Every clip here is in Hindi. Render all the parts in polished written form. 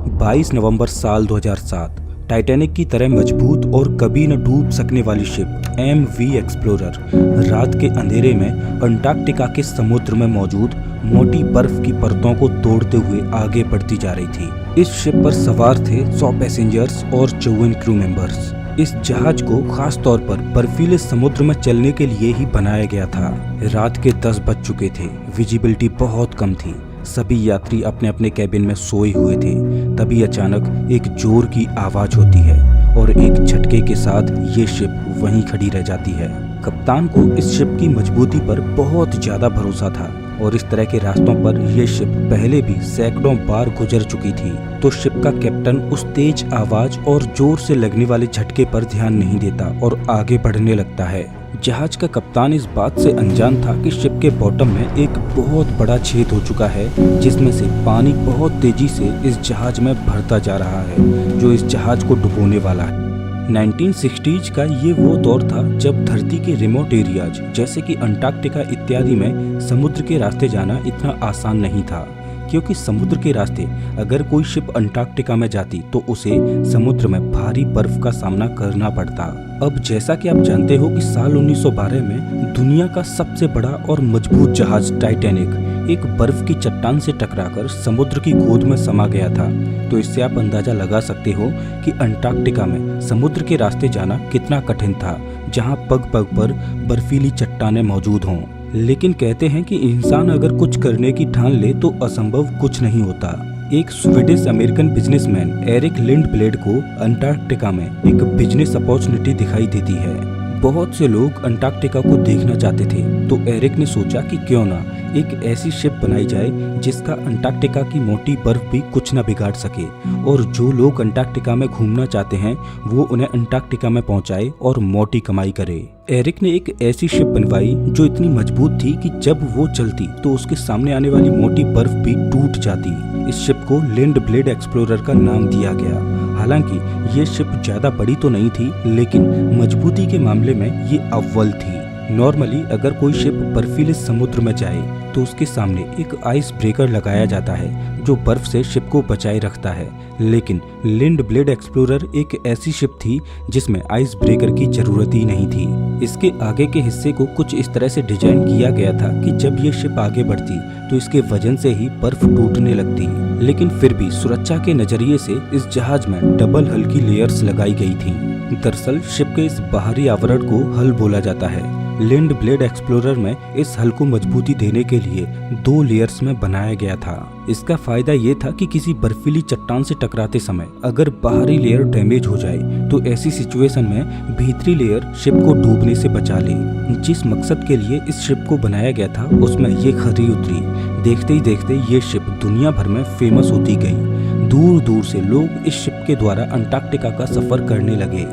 22 नवंबर साल 2007 टाइटैनिक की तरह मजबूत और कभी न डूब सकने वाली शिप MV एक्सप्लोरर रात के अंधेरे में अंटार्कटिका के समुद्र में मौजूद मोटी बर्फ की परतों को तोड़ते हुए आगे बढ़ती जा रही थी। इस शिप पर सवार थे 100 पैसेंजर्स और 54 क्रू मेंबर्स। इस जहाज को खास तौर पर बर्फीले समुद्र में चलने के लिए ही बनाया गया था। रात के 10 बज चुके थे, विजिबिलिटी बहुत कम थी। सभी यात्री अपने अपने कैबिन में सोए हुए थे। तभी अचानक एक जोर की आवाज होती है और एक झटके के साथ ये शिप वहीं खड़ी रह जाती है। कप्तान को इस शिप की मजबूती पर बहुत ज्यादा भरोसा था और इस तरह के रास्तों पर यह शिप पहले भी सैकड़ों बार गुजर चुकी थी। तो शिप का कैप्टन उस तेज आवाज और जोर से लगने वाले झटके पर ध्यान नहीं देता और आगे बढ़ने लगता है। जहाज का कप्तान इस बात से अनजान था कि शिप के बॉटम में एक बहुत बड़ा छेद हो चुका है, जिसमें से पानी बहुत तेजी से इस जहाज में भरता जा रहा है, जो इस जहाज को डुबोने वाला है। 1960s का ये वो दौर था जब धरती के रिमोट एरियाज जैसे कि अंटार्कटिका इत्यादि में समुद्र के रास्ते जाना इतना आसान नहीं था, क्योंकि समुद्र के रास्ते अगर कोई शिप अंटार्कटिका में जाती तो उसे समुद्र में भारी बर्फ का सामना करना पड़ता। अब जैसा कि आप जानते हो कि साल 1912 में दुनिया का सबसे बड़ा और मजबूत जहाज टाइटैनिक एक बर्फ की चट्टान से टकराकर समुद्र की गोद में समा गया था। तो इससे आप अंदाजा लगा सकते हो कि अंटार्कटिका में समुद्र के रास्ते जाना कितना कठिन था, जहां पग पग पर बर्फीली चट्टानें मौजूद हों। लेकिन कहते हैं कि इंसान अगर कुछ करने की ठान ले तो असंभव कुछ नहीं होता। एक स्वीडिश अमेरिकन बिजनेसमैन एरिक लिंडब्लेड को अंटार्कटिका में एक बिजनेस अपॉर्चुनिटी दिखाई देती है। बहुत से लोग अंटार्कटिका को देखना चाहते थे, तो एरिक ने सोचा कि क्यों ना एक ऐसी शिप बनाई जाए जिसका अंटार्कटिका की मोटी बर्फ भी कुछ न बिगाड़ सके, और जो लोग अंटार्कटिका में घूमना चाहते हैं वो उन्हें अंटार्कटिका में पहुंचाए और मोटी कमाई करे। एरिक ने एक ऐसी शिप बनवाई जो इतनी मजबूत थी कि जब वो चलती तो उसके सामने आने वाली मोटी बर्फ भी टूट जाती। इस शिप को लिंडब्लेड एक्सप्लोरर का नाम दिया गया। हालांकि ये शिप ज्यादा बड़ी तो नहीं थी, लेकिन मजबूती के मामले में ये अव्वल थी। नॉर्मली अगर कोई शिप बर्फीले समुद्र में जाए तो उसके सामने एक आइस ब्रेकर लगाया जाता है जो बर्फ से शिप को बचाए रखता है, लेकिन लिंडब्लेड एक्सप्लोरर एक ऐसी शिप थी जिसमें आइस ब्रेकर की जरूरत ही नहीं थी। इसके आगे के हिस्से को कुछ इस तरह से डिजाइन किया गया था कि जब ये शिप आगे बढ़ती तो इसके वजन से ही बर्फ टूटने लगती, लेकिन फिर भी सुरक्षा के नजरिए से इस जहाज में डबल हल की लेयर्स लगाई गई थी। दरअसल शिप के इस बाहरी आवरण को हल बोला जाता है। लिंडब्लेड एक्सप्लोरर में इस हल को मजबूती देने के लिए 2 लेयर्स में बनाया गया था। इसका फायदा ये था कि किसी बर्फीली चट्टान से टकराते समय अगर बाहरी लेयर डैमेज हो जाए तो ऐसी सिचुएशन में भीतरी लेयर शिप को डूबने से बचा ले। जिस मकसद के लिए इस शिप को बनाया गया था उसमें ये खरी उतरी। देखते ही देखते ये शिप दुनिया भर में फेमस होती गई। दूर दूर से लोग इस शिप के द्वारा अंटार्कटिका का सफर करने लगे।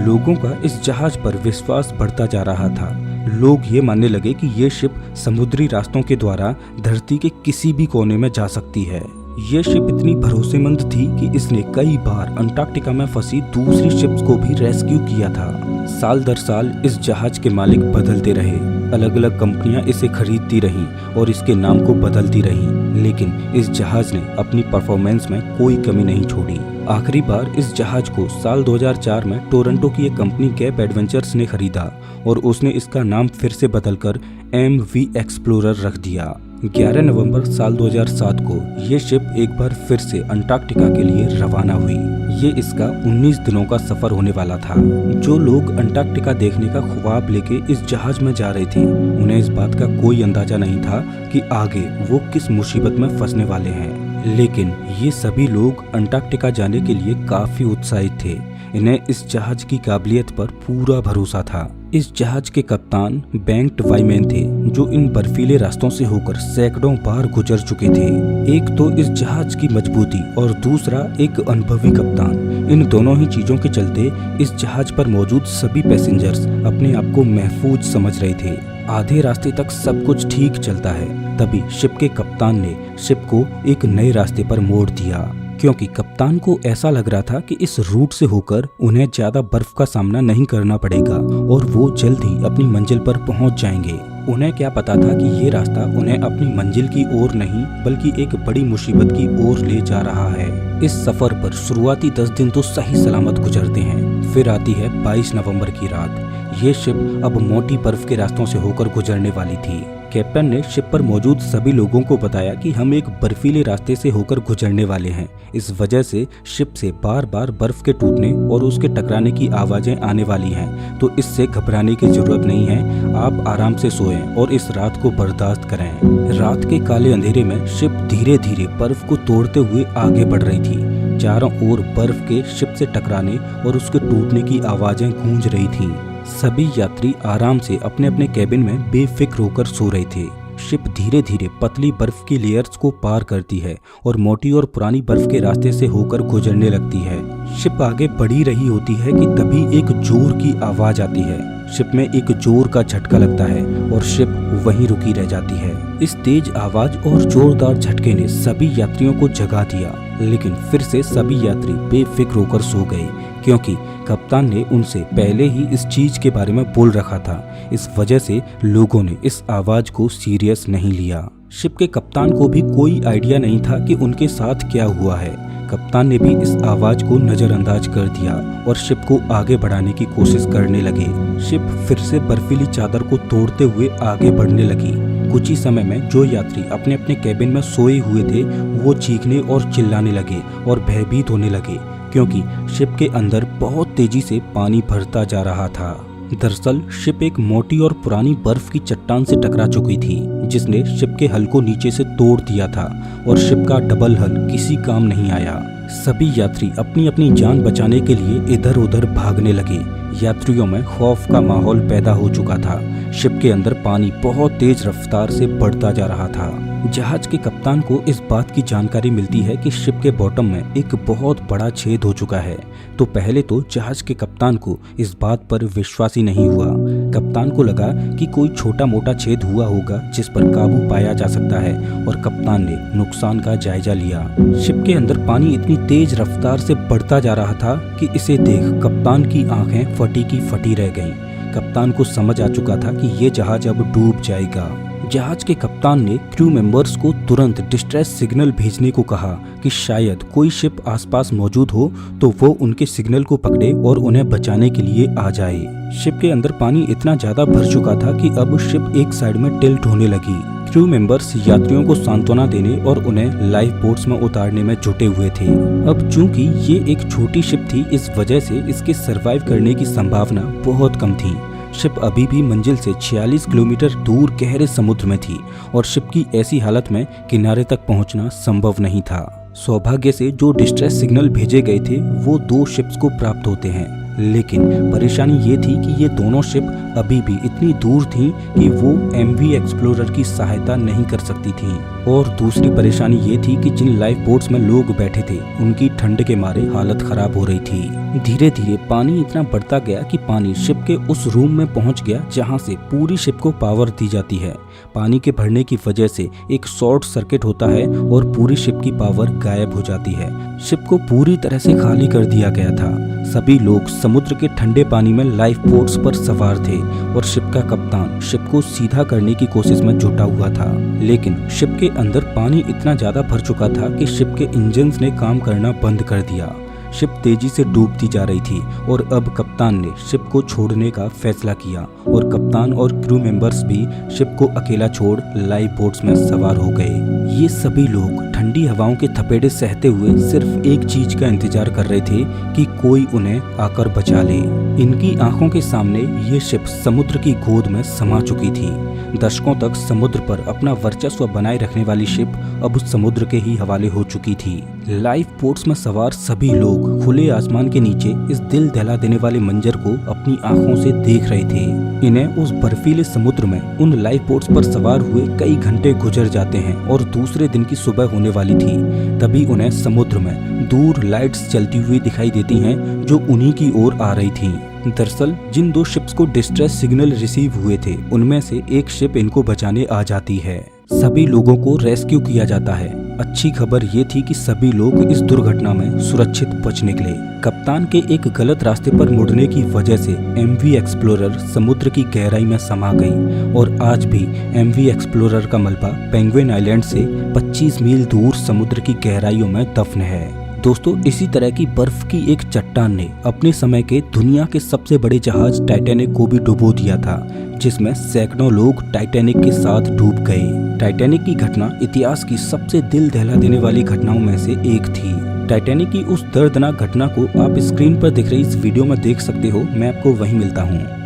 लोगों का इस जहाज पर विश्वास बढ़ता जा रहा था। लोग ये मानने लगे कि ये शिप समुद्री रास्तों के द्वारा धरती के किसी भी कोने में जा सकती है। ये शिप इतनी भरोसेमंद थी कि इसने कई बार अंटार्कटिका में फंसी दूसरी शिप्स को भी रेस्क्यू किया था। साल दर साल इस जहाज के मालिक बदलते रहे, अलग अलग कंपनियां इसे खरीदती रहीं और इसके नाम को बदलती रहीं, लेकिन इस जहाज ने अपनी परफॉर्मेंस में कोई कमी नहीं छोड़ी। आखिरी बार इस जहाज को साल 2004 में टोरंटो की एक कंपनी कैप एडवेंचर्स ने खरीदा और उसने इसका नाम फिर से बदलकर MV एक्सप्लोरर रख दिया। 11 नवंबर साल 2007 को ये शिप एक बार फिर से अंटार्कटिका के लिए रवाना हुई। ये इसका 19 दिनों का सफर होने वाला था। जो लोग अंटार्कटिका देखने का ख्वाब लेके इस जहाज में जा रहे थे, उन्हें इस बात का कोई अंदाजा नहीं था कि आगे वो किस मुसीबत में फंसने वाले हैं। लेकिन ये सभी लोग अंटार्कटिका जाने के लिए काफी उत्साहित थे। इन्हें इस जहाज की काबिलियत पर पूरा भरोसा था। इस जहाज के कप्तान बेंट वाइमैन थे, जो इन बर्फीले रास्तों से होकर सैकड़ों बार गुजर चुके थे। एक तो इस जहाज की मजबूती और दूसरा एक अनुभवी कप्तान। इन दोनों ही चीजों के चलते इस जहाज पर मौजूद सभी पैसेंजर्स अपने आप को महफूज समझ रहे थे। आधे रास्ते तक सब कुछ ठीक चलता है, तभी शिप के कप्तान ने शिप को एक नए रास्ते पर मोड़ दिया, क्योंकि कप्तान को ऐसा लग रहा था कि इस रूट से होकर उन्हें ज्यादा बर्फ का सामना नहीं करना पड़ेगा और वो जल्द ही अपनी मंजिल पर पहुंच जाएंगे। उन्हें क्या पता था कि ये रास्ता उन्हें अपनी मंजिल की ओर नहीं बल्कि एक बड़ी मुसीबत की ओर ले जा रहा है। इस सफर पर शुरुआती 10 दिन तो सही सलामत गुजरते हैं। फिर आती है 22 नवंबर की रात। ये शिप अब मोटी बर्फ के रास्तों से होकर गुजरने वाली थी। कैप्टन ने शिप पर मौजूद सभी लोगों को बताया कि हम एक बर्फीले रास्ते से होकर गुजरने वाले हैं। इस वजह से शिप से बार बार बर्फ के टूटने और उसके टकराने की आवाजें आने वाली हैं, तो इससे घबराने की जरूरत नहीं है। आप आराम से सोएं और इस रात को बर्दाश्त करें। रात के काले अंधेरे में शिप धीरे धीरे बर्फ को तोड़ते हुए आगे बढ़ रही थी। चारों ओर बर्फ के शिप से टकराने और उसके टूटने की आवाजें गूंज रही थीं। सभी यात्री आराम से अपने अपने कैबिन में बेफिक्र होकर सो रहे थे। शिप धीरे धीरे पतली बर्फ की लेयर्स को पार करती है और मोटी और पुरानी बर्फ के रास्ते से होकर गुजरने लगती है। शिप आगे बढ़ी रही होती है कि तभी एक जोर की आवाज आती है। शिप में एक जोर का झटका लगता है और शिप वहीं रुकी रह जाती है। इस तेज आवाज और जोरदार झटके ने सभी यात्रियों को जगा दिया, लेकिन फिर से सभी यात्री बेफिक्र होकर सो गए, क्योंकि कप्तान ने उनसे पहले ही इस चीज के बारे में बोल रखा था। इस वजह से लोगों ने इस आवाज को सीरियस नहीं लिया। शिप के कप्तान को भी कोई आइडिया नहीं था कि उनके साथ क्या हुआ है। कप्तान ने भी इस आवाज को नजरअंदाज कर दिया और शिप को आगे बढ़ाने की कोशिश करने लगे। शिप फिर से बर्फीली चादर को तोड़ते हुए आगे बढ़ने लगी। कुछ ही समय में जो यात्री अपने अपने कैबिन में सोए हुए थे वो चीखने और चिल्लाने लगे और भयभीत होने लगे, क्योंकि शिप के अंदर बहुत तेजी से पानी भरता जा रहा था। दरअसल शिप एक मोटी और पुरानी बर्फ की चट्टान से टकरा चुकी थी, जिसने शिप के हल को नीचे से तोड़ दिया था और शिप का डबल हल किसी काम नहीं आया। सभी यात्री अपनी अपनी जान बचाने के लिए इधर उधर भागने लगे। यात्रियों में खौफ का माहौल पैदा हो चुका था। शिप के अंदर पानी बहुत तेज रफ्तार से बढ़ता जा रहा था। जहाज के कप्तान को इस बात की जानकारी मिलती है कि शिप के बॉटम में एक बहुत बड़ा छेद हो चुका है। तो पहले तो जहाज के कप्तान को इस बात पर विश्वास ही नहीं हुआ। कप्तान को लगा कि कोई छोटा मोटा छेद हुआ होगा जिस पर काबू पाया जा सकता है, और कप्तान ने नुकसान का जायजा लिया। शिप के अंदर पानी इतनी तेज रफ्तार से बढ़ता जा रहा था कि इसे देख कप्तान की आंखें फटी की फटी रह गईं। कप्तान को समझ आ चुका था कि ये जहाज अब डूब जाएगा। जहाज के कप्तान ने क्रू मेंबर्स को तुरंत डिस्ट्रेस सिग्नल भेजने को कहा कि शायद कोई शिप आसपास मौजूद हो तो वो उनके सिग्नल को पकड़े और उन्हें बचाने के लिए आ जाए। शिप के अंदर पानी इतना ज्यादा भर चुका था कि अब शिप एक साइड में टिल्ट होने लगी। क्रू मेंबर्स यात्रियों को सांत्वना देने और उन्हें लाइफ बोट्स में उतारने में जुटे हुए थे। अब चूंकि ये एक छोटी शिप थी, इस वजह से इसके सरवाइव करने की संभावना बहुत कम थी। शिप अभी भी मंजिल से 46 किलोमीटर दूर गहरे समुद्र में थी और शिप की ऐसी हालत में किनारे तक पहुंचना संभव नहीं था। सौभाग्य से जो डिस्ट्रेस सिग्नल भेजे गए थे वो 2 शिप्स को प्राप्त होते हैं, लेकिन परेशानी ये थी कि ये दोनों शिप अभी भी इतनी दूर थीं कि वो एमवी एक्सप्लोरर की सहायता नहीं कर सकती थीं। और दूसरी परेशानी ये थी कि जिन लाइफ बोट्स में लोग बैठे थे उनकी ठंड के मारे हालत खराब हो रही थी। धीरे धीरे पानी इतना बढ़ता गया कि पानी शिप के उस रूम में पहुंच गया जहां से पूरी शिप को पावर दी जाती है। पानी के भरने की वजह से एक शॉर्ट सर्किट होता है और पूरी शिप की पावर गायब हो जाती है। शिप को पूरी तरह से खाली कर दिया गया था। सभी लोग समुद्र के ठंडे पानी में लाइफ बोट्स पर सवार थे और शिप का कप्तान शिप को सीधा करने की कोशिश में जुटा हुआ था, लेकिन शिप के अंदर पानी इतना ज्यादा भर चुका था कि शिप के इंजन्स ने काम करना बंद कर दिया। शिप तेजी से डूबती जा रही थी और अब कप्तान ने शिप को छोड़ने का फैसला किया और कप्तान और क्रू मेंबर्स भी शिप को अकेला छोड़ लाइफ बोट्स में सवार हो गए। ये सभी लोग ठंडी हवाओं के थपेड़े सहते हुए सिर्फ एक चीज का इंतजार कर रहे थे कि कोई उन्हें आकर बचा ले। इनकी आंखों के सामने ये शिप समुद्र की गोद में समा चुकी थी। दशकों तक समुद्र पर अपना वर्चस्व बनाए रखने वाली शिप अब समुद्र के ही हवाले हो चुकी थी। लाइफ बोट्स में सवार सभी लोग खुले आसमान के नीचे इस दिल दहला देने वाले मंजर को अपनी आंखों से देख रहे थे। इन्हें उस बर्फीले समुद्र में उन लाइफ बोट्स पर सवार हुए कई घंटे गुजर जाते हैं और दूसरे दिन की सुबह होने वाली थी। तभी उन्हें समुद्र में दूर लाइट्स चलती हुई दिखाई देती हैं जो उन्हीं की ओर आ रही थी। दरअसल जिन 2 शिप्स को डिस्ट्रेस सिग्नल रिसीव हुए थे उनमें से एक शिप इनको बचाने आ जाती है। सभी लोगों को रेस्क्यू किया जाता है। अच्छी खबर ये थी कि सभी लोग इस दुर्घटना में सुरक्षित बच निकले। कप्तान के एक गलत रास्ते पर मुड़ने की वजह से एमवी एक्सप्लोरर समुद्र की गहराई में समा गई और आज भी एमवी एक्सप्लोरर का मलबा पेंगुइन आइलैंड से 25 मील दूर समुद्र की गहराइयों में दफन है। दोस्तों, इसी तरह की बर्फ की एक चट्टान ने अपने समय के दुनिया के सबसे बड़े जहाज टाइटैनिक को भी डुबो दिया था, जिसमें सैकड़ों लोग टाइटैनिक के साथ डूब गए। टाइटैनिक की घटना इतिहास की सबसे दिल दहला देने वाली घटनाओं में से एक थी। टाइटैनिक की उस दर्दनाक घटना को आप स्क्रीन पर दिख रही इस वीडियो में देख सकते हो। मैं आपको वहीं मिलता हूँ।